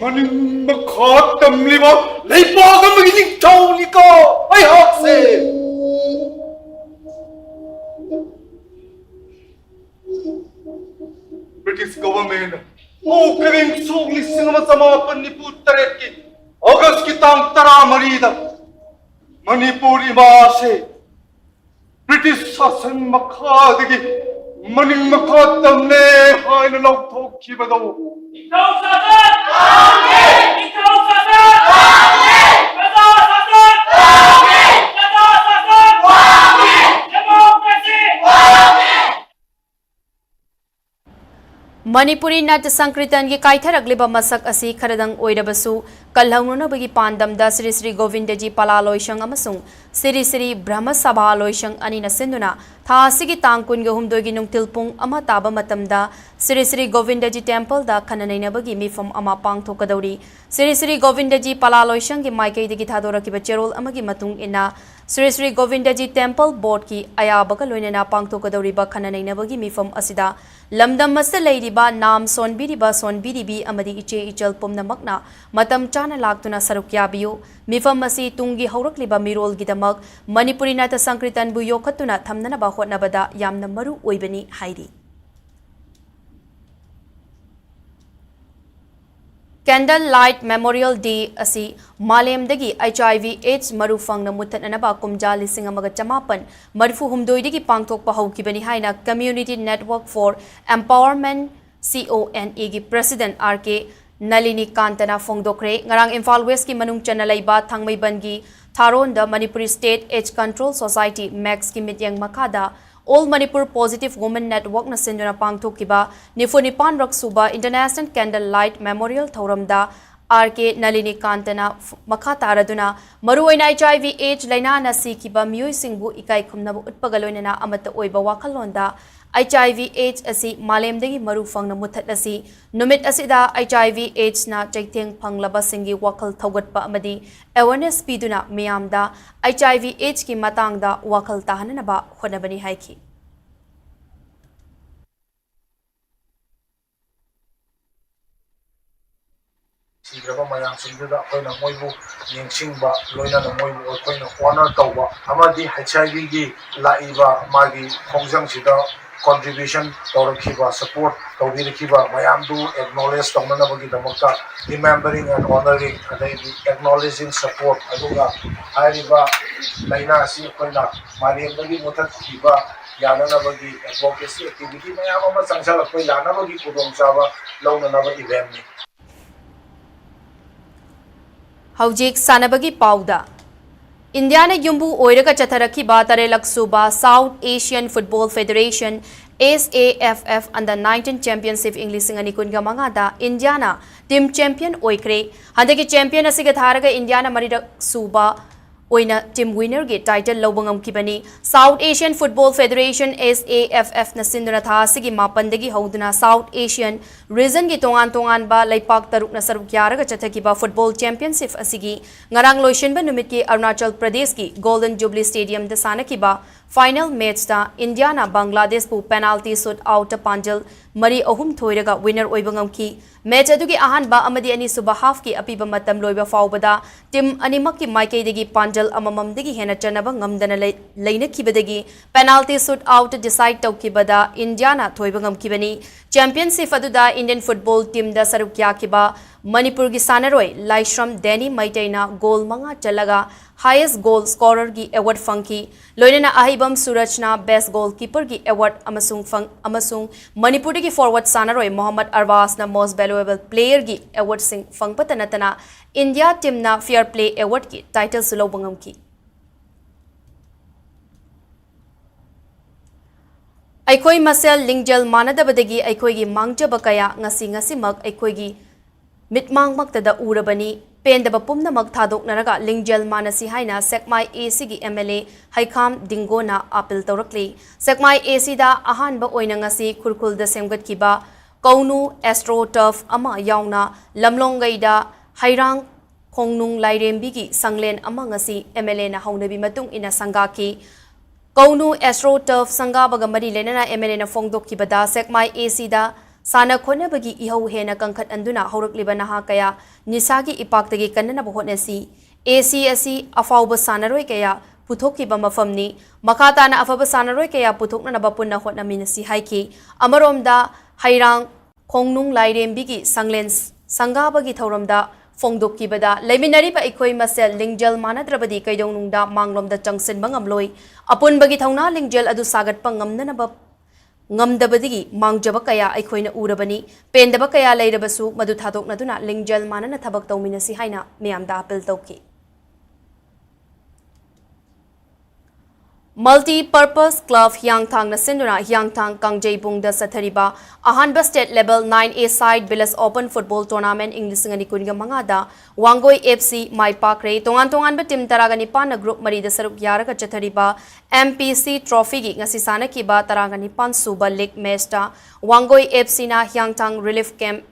Maning makhatam lima leipagam magiling tawli ko ay hakse British government opening song lising sama Manipur taret ki August ki tang tara marida Manipur imase British sasan makhadigi maning makhatam ne haina log thok ki badaw Ikaw sasan Amen Ikaw sasan Amen Kada sasan Amen Kada sasan Amen Democracy Amen Manipuri Nat Sankritan gi kaitharagliba masak asi kharadang oirabasu kalhaununa bagi pandam da Sri Sri Govindaji Palaloishang amasung Sri Sri Brahma Sabha Loishang anina senduna tha asigi tangkun ge humdogi nungtilpung ama taba matamda Sri Sri Govindaji Temple da khananaina bagi mifam ama pangthokadauri Sri Sri Govindaji Palaloishang gi maikai degi thadora cherol amagi matung ina Sri Sri Govindaji Temple Board ki ayabaga loinena pangthokadauri ba khananaina bagi mifam asida lamdam masa leiriba nam sonbiribi amadi iche ichal pumna makna matam chana laktuna sarukya biyu mifam masi tungi haurakliba mirol gidamak Manipuri Nata Sankritan bu yokhatuna thamnana ba hotnabada yamna maru oibani hairi Candle Light Memorial Day asi Malemdagi HIV AIDS maru fangna muthananaba kumja lising amaga chamapan marfu humdoidigi pangthokpa haukibani haina Community Network for Empowerment CONE gi President RK Nalini Kantana Fongdokre ngarang Imphal West ki manung chana laiba thangmaiban gi Tharonda Manipuri State AIDS Control Society Max ki mityang makada All Manipur Positive Women Network na senduna pangthokiba Nifunipan Raksuba International Candle Light Memorial Thoramda RK Nalini Kantana makha taraduna maruoina HIV AIDS laina na sikiba miyoi singbu ikai khumnabu utpagaloina amata oiba wakhalonda HIV AIDS asi malemdagi maru fangna muthatlasi numit asida HIV AIDS na chaitheng phanglaba singi wakhal thogatpa amadi awareness piduna miyamda HIV AIDS ki matangda wakhal tahanaba honabani haiki Sigraba mayang singda akoina moibu yengsingba loinana moibu akoina honor tawba amadi HIV gi laiba magi khongjang sida contribution tawrakhiba support tawbirikhiba mayamdu acknowledge tawmanabagi damakta remembering and honoring adai acknowledging support aduga hairiba laina si akoina malemdagi muthakiba yananabagi advocacy activity mayam ama sangsal akoi yanabagi kudongchaba launanaba event ni Haujik Sanabagi Pauda India ne yumbu oiraga chatharakhiba tarelaksuba South Asian Football Federation SAFF Under 19 Championship English Singani kunga mangada Indiana team champion oikre handaki champion asiga tharaga Indiana marirak suba oina team winner ge title lobangam kibani South Asian Football Federation SAFF na sinduna tha asigi mapandagi hoduna South Asian region gi tongan ba laipak taruk na saruk yaraga chathakiba football championship asigi ngarang loishinba numit ki Arunachal Pradesh ki Golden Jubilee Stadium da sanakiba final match da India na Bangladesh pu penalty shoot out panjal mari ahum thoiraga winner oibangam ki match adugi ahan ba amadi ani suba half ki apiba matam loiba faubada team animak ki maikei degi panjal amamam degi hena chanaba ngamdana leina kibadagi penalty shoot out decide tawkibada India na thoibangam kibani championship aduda Indian football team da sarukya kiba Manipur gi sanaroi Laishram Deni Maitaina goal manga chalaga highest goal scorer gi award fangki loinena ahibam Surajna best goalkeeper gi award amasung Manipur gi forward sanaroi Mohammad Arwas na most valuable player gi award sing fangpatanatana India team na fair play award ki title sulobangam ki Aikoi masel lingjal manadabadagi aikoi gi mangjaba kaya ngasi mak aikoi gi mitmang maktada urabani पेंदब पुमनमक थादोकनरगा लिंगजल मानसी हाइना सेकमाई AC गी MLA हाइखाम दिंगोना अपील तौरकली सेकमाई AC दा अहानबा ओइना ngasi खुरखुलदा सेमगतकिबा कौनु एस्ट्रो टफ अमा याउना लमलोंगैदा हाइरांग खोंगनुंग लाइरेंबिगी संगलेन अमा ngasi MLA ना हौनबी मतुंग इना संगाकी कौनु एस्ट्रो टफ संगाबगा मरी लेना MLA ना फोंगदोककिबदा सेकमाई AC दा साना खोनबगी इहौ हेना कंखत अंदुना हौरकलिबा नहा कया निसागी इपाक्तगी कन्ननब होटनेसी AC asi अफाउब सानरोय कया पुथोकिबा मफमनी मखाताना अफब सानरोय कया पुथोकननबा पुन्ना होटनमिनसी हाइकी अमरोमदा हाइरांग खोंगनुंग लाइरेंबिगी संगलेन संगाबगी थौरमदा फोंगदोककिबदा लेमिनरिबा इखोय मसेल लिंगजल मानद्रबदी कैदौनुंगदा मांगलोमदा चंगसिनबा ngamloi अपुनबगी थौना लिंगजल अदु सागतपा ngamnanaba ngamdabadigi mangjaba kaya aikhoina urabani pendaba kaya leirabasu madu thadoknaduna lingjal manana thabak tawminasi haina miyamda appeal tawki Multi-Purpose Club Hyangthang na sinduna Hyangthang Kangjebung da sathariba ahanba state level 9A side Villas Open Football Tournament Englishingani kunga mangada Wangoi FC Mai Pakre tongan ba team taragani pan na group mari da saruk yaraga chathariba MPC Trophy gi ngasi sana kiba taragani pan suba league match ta Wangoi FC na Hyangthang Relief Camp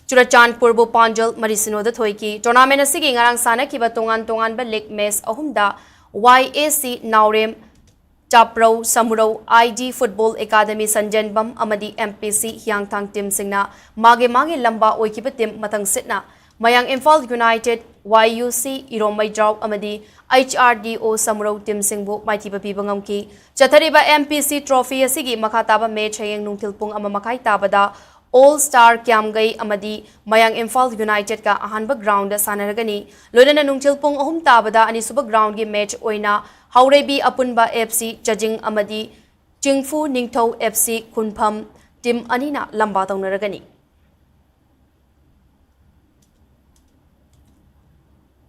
Churachandpur bu Panjal marisino da thoiki tournament asigi ngarang sana kiba tongan ba league match ahumda YAC Naurem Chaprau Samurau ID Football Academy Sanjanbam Amadi MPC Hyangthang team singna mage lamba oikiba team matang sitna Mayang Imphal United YUC Iromai Draw Amadi HRDO Samurau team singbu maitiba pibangamki chathariba MPC trophy asigi makhataba match hayeng nungtilpung ama makai tabada All-Star Kyamgai Amadi Mayang Imphal United ka ahanba ground sanaragani lodana nungchilpung ahum tabada ani suba ground gi match oina Haurebi Apunba FC judging Amadi Chingfu Ningthau FC Kunpham team anina lamba taunaragani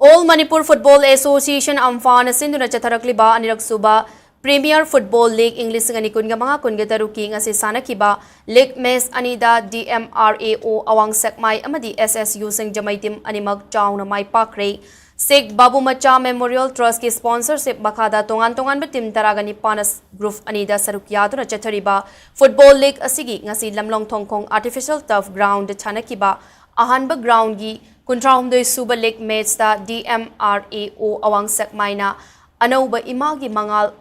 All Manipur Football Association Amphal sinduna chatharakliba anirak suba Premier Football League English ngani kunga mga kunga taruki ngasi sanakiba League Match anida DMRAO awang sekmai amadi SSU sing jamai team animag chauna mai pakre Sek Babu Macha Memorial Trust ki sponsorship bakada tongan ba team taragani panas group anida saruk yaduna chathariba Football League asigi ngasi lamlong thongkhong artificial turf ground chanakiba ahanba ground gi kuntraumdoi suba League Match ta DMRAO awang sekmai na anauba imagi mangal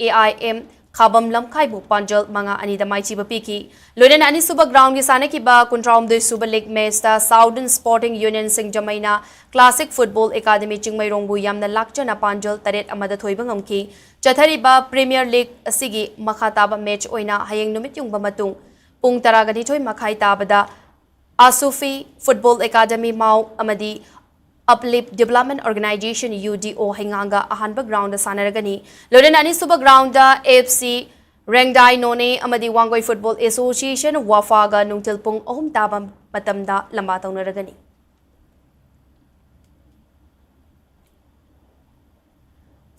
AIM Khabam Lamkhaibu Panjal Manga Anida Maichiba Piki Loden Ani Suba Ground gi Sanakiba Kuntraum de Suba League Match ta Southern Sporting Union Sing Jamaina Classic Football Academy Chingmai Rongbu Yamna Lakchana Panjal Taret Amada Thoibangamki Chathariba Premier League Asigi Makhataba Match Oina Hayeng Numit Yungba Matung Pung Taragani Thoi Makhai Tabada Asufi Football Academy Mau Amadi Uplift Development Organization UDO hinganga ahanba ground sanaragani loden ani suba ground da AFC Rengdai None amadi Wangoi Football Association Wafa ga nungtilpung ahum tabam matamda lamba taunaragani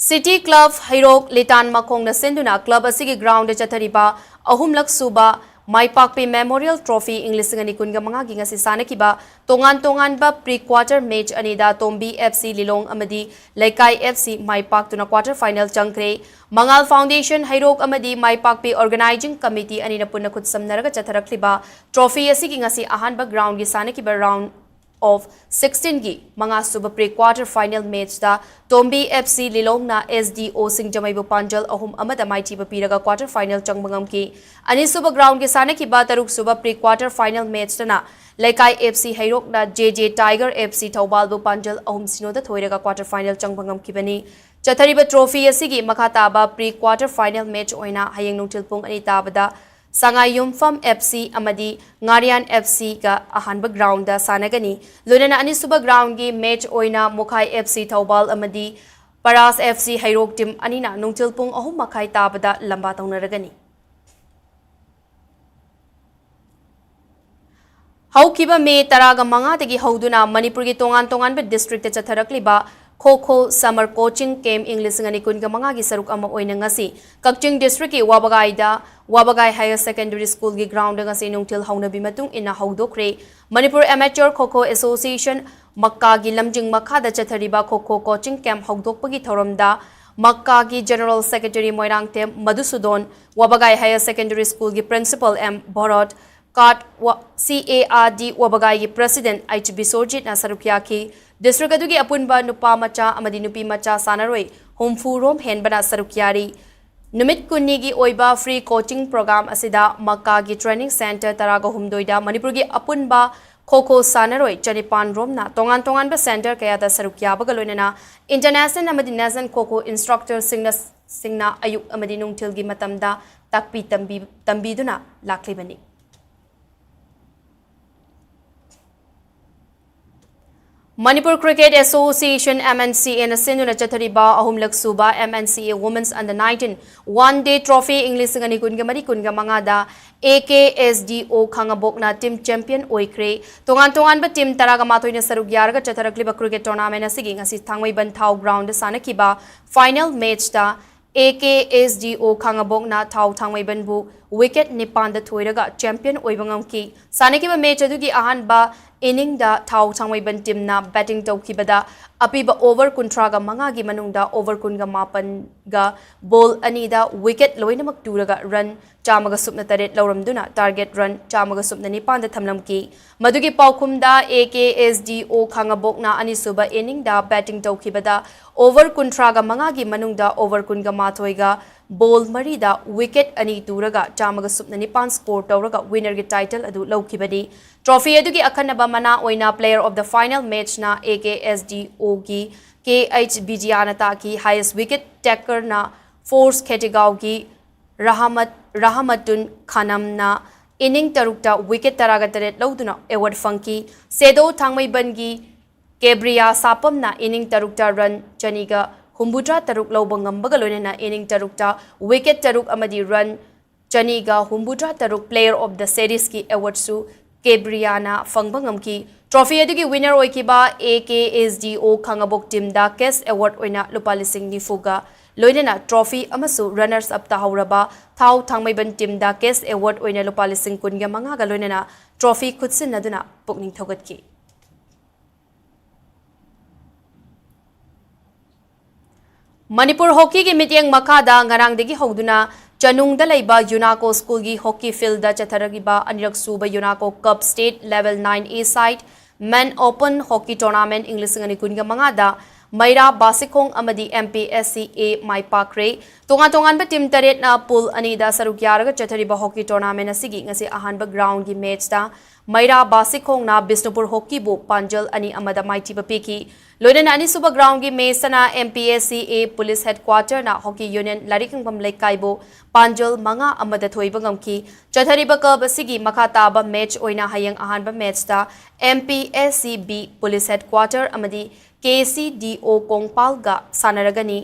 City Club Hairok Litan Makong na senduna club asigi ground chathariba ahum lak suba Maipakpi Memorial Trophy English ngani kunga mga gi ngasi sanakiba tongan ba pre-quarter match anida Tombi FC Lilong amadi Laikai FC Maipak tuna quarter final changkre Mangal Foundation Hairok amadi Maipakpi Organizing Committee anina punna khut samnaraga chatharakliba trophy asigi ngasi ahanba ground gi sanakiba round of 16 gi mga suba pre-quarter final match da Tombi FC Lilong na SDO Singjamaibu Panjal ahum amada maitiba piraga quarter final changmangam ki ani suba ground gi sanakiba taruk suba pre-quarter final match na Laikai FC Hairok na JJ Tiger FC Thaubalbu Panjal ahum sinoda thoiraga quarter final changmangam ki bani chathariba trophy asigi makhataba pre-quarter final match oina hayeng nungtilpung ani tabada Sangayumpham FC amadi Ngarian FC ka ahanba ground da sanagani lunana ani suba ground gi match oina Mukhai FC Thaubal amadi Paras FC Hairok team anina nungtilpung ahum makhai tabada lamba taunaragani Haukiba me taraga manga tagi hauduna Manipur gi tongan ba district ta chatharakliba Kho Summer Coaching Camp English ngani kunga mga gi saruk ama oina ngasi Kakching District ki Wabagai Higher Secondary School gi ground ngasi nungtil hauna bimatung ina haudokre Manipur Amateur Kho Association Makka gi lamjing makha da chathariba khokho coaching camp hogdokpagi thoramda Makka gi General Secretary Moirangtem Madhusudon Wabagai Higher Secondary School gi Principal M Bharat CARD Wabagai gi President H Bisorjit na sarukyaki District adugi apunba nupa macha amadi nupi macha sanaroi homfu rom henbana sarukyari Numit kunigi oiba free coaching program asida Makka gi training center taraga humdoida Manipur gi apunba Koko sanaroi Chanipan Romna tongan ba center kaya da sarukya bagaloinana international amadi national koko instructor singna ayuk amadi nungthil gi matamda takpi tambiduna laklibani Manipur Cricket Association MNCA na sinuna chathariba ahumlak suba MNCA Women's Under 19 one-day trophy English ngani kunga mangada AKSDO khangabok na team champion oikre tongan ba team taraga matoi na saruk yarga chatharakliba cricket tournament asigi ngasi thangmai banthau ground sanakiba final match ta AKSDO khangabok na thau thangmai banbu wicket nipan da thoiraga champion oibangamki sanakiba match adugi ahanba inning da thau thangmai ban team na batting tawkibada apiba over kuntraga mangagi manungda over kunga mapan ga ball anida wicket loinamak turaga run chamaga supna taret lauramduna target run chamaga supna nipan da thamlamki madugi paukhumda AKSDO khangabok na anisuba inning da batting tawkibada over kuntraga mangagi manungda over kunga mathoiga ball marida wicket ani turaga chamaga supna nipan score tawraga winner gi title adu laukibadi trophy adugi akhanaba mana oina player of the final match na AKSDO gi KH Bijianata ki highest wicket taker na force Khetigau gi Rahamatun Khanam na inning tarukta wicket taraga taret lauduna award funky Sedo Thangmai Bangi Kebriya Sapam na inning tarukta run Chaniga Humbutra taruk laubangam bagaloina inning tarukta wicket taruk amadi run Chaniga Humbutra taruk player of the series ki award su Kebriana fangbangam ki trophy adugi winner oikiba AKSDO khangabok team da case award oina lupa lising nifuga loinena trophy amasu runners up ta hauraba thau thangmai ban team da case award oina lupa lising kunga manga ga loinena trophy khutsin aduna pukning thogatki Manipur hockey gi mityang makada ngarang degi hogduna Chanung da laiba Unaco School gi hockey field da chatharagiba anirak suba Unaco Cup State Level 9A side Men Open Hockey Tournament English ngani kunga mangada Maira Basikong amadi MPSCA Mai Pakre tongan ba team taret na pool anida sarukyaraga chathariba hockey tournament asigi ngasi ahanba ground gi match da Maira Basikong na Bisnupur hockey bo Panjal ani amada maiti bapiki loina ani suba ground gi match na MPSCA Police Headquarter na Hockey Union Larikang Pamlai Kaibo Panjal manga amada thoiba ngamki chathariba cup asigi makata ba match oina hayang ahanba match da MPSCB Police Headquarter amadi KCDO Kongpal ga sanaragani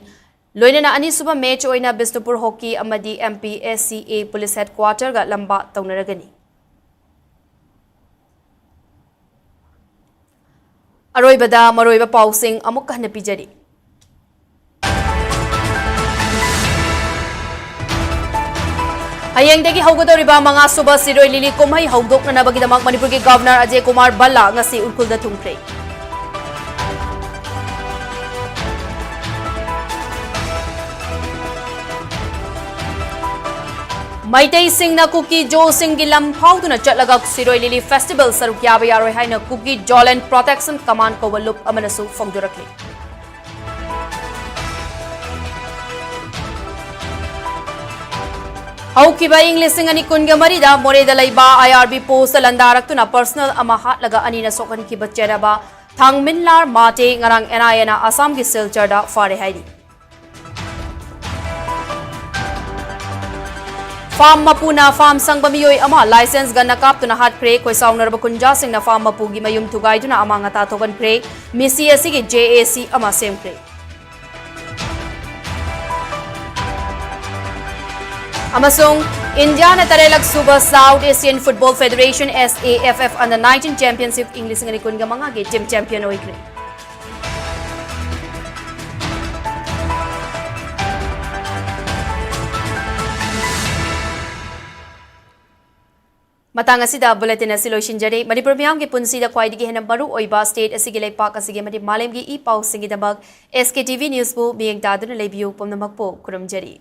loinana ani suba match oina Bisnupur hockey amadi MPSCA Police Headquarter ga lamba taunaragani Aroibada maroiba pausing amuk kahna pijari Hayengdagi haugadoriba mga suba siroi lili kumhay haugdok na nabagidamak Manipur ki Governor Ajay Kumar Bhalla ngasi urkulda thungkre Maitai Singh na Kuki Jo Singh gi lam phauduna chatlaga Siroi Lili Festival sarukya ba yaroi haina Kuki Joland Protection Command ko walup amanasu phongdurakli Haukiba English Singh ani kunga marida Moreda laiba IRB post landarakuna personal ama hatlaga anina sokan ki baccheraba Thangminlar Mate ngarang NIA Assam gi Silchar da fare haidi Farm Mapuna Farm Sangbamiyoi ama license ganna kaptuna hat kre koi saunar bakunja singna Farm Mapugi mayum thugaiduna amanga ta thogan kre misi asigi JAC ama sem kre Amasung India na tarelak Suba South Asian Football Federation SAFF Under 19 Championship English ngani kunga mga ge team champion oi kre Matang asida bulletin asi loisinjari Manipur miyam ki punsida khwaidigi hena maru oiba state asigi leipak asigi mari malemgi I pau singi dabak SKTV news bu miyeng daduna leibiu pomnamakpo kurumjari